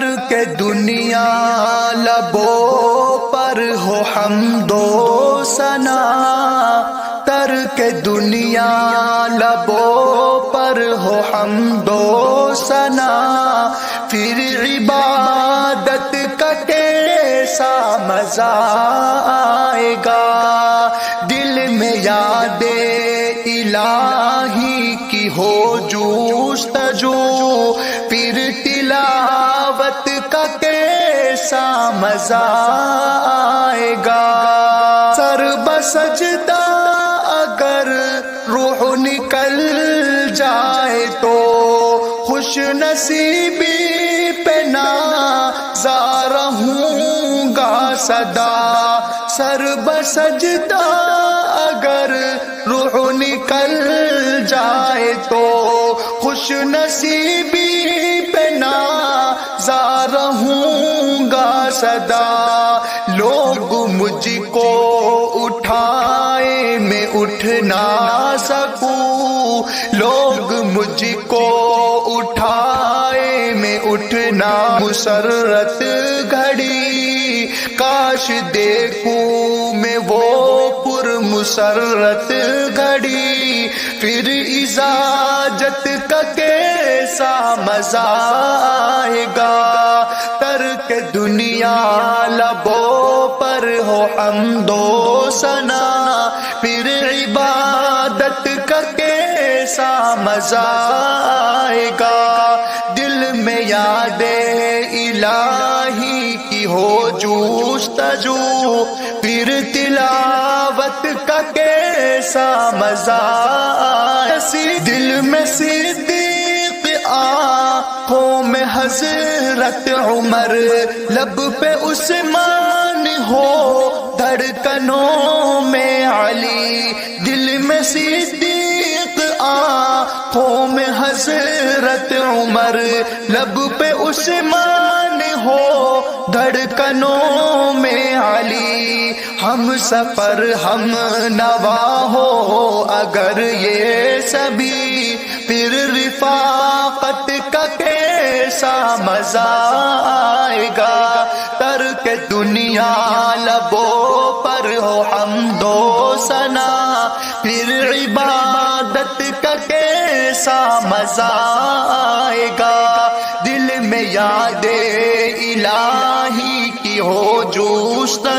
ترک دنیا لبوں پر ہو حمد و ثنا، ترک دنیا لبوں پر ہو حمد و ثنا، پھر عبادت کا کیسا مزہ آئے گا، دل میں یاد الہی کی ہو جوستجو، پھر تلاوت کا کیسا مزہ آئے گا، سر بسجدہ اگر روح نکل جائے تو خوش نصیبی پہ نازار ہوں گا سدا، سر بسجدہ اگر روح نکل جائے تو خوش نصیبی پہ نازار ہوں گا سدا، لوگ مجھ کو اٹھائے میں اٹھ نہ سکوں، لوگ مجھ کو اٹھائے میں اٹھ نہ، مسرت گھڑی کاش دیکھوں میں وہ پر مسرت گھڑی، پھر اجازت کا کیسا مزہ آئے گا، ترک دنیا لبوں پر ہو حمد و ثنا، پھر عبادت کا کیسا مزہ آئے گا، دل میں یاد الہی کی ہو جوستجو، پھر تلاوت کا کیسا مزہ آئے، دل میں صدیق آنکھوں میں حضرت عمر، لب پہ عثمان ہو دھڑکنوں میں علی، دل میں صدیق آنکھوں میں حضرت عمر، لب پہ عثمان ہو دھڑکنوں میں علی، ہم سفر ہم نوا ہو اگر یہ سبھی، پھر رفاقت کا کیسا مزہ آئے گا، ترک دنیا لبوں پر ہو حمد و ثنا، پھر عبادت کا کیسا مزہ آئے گا، دل میں یاد الہی کی ہو جوست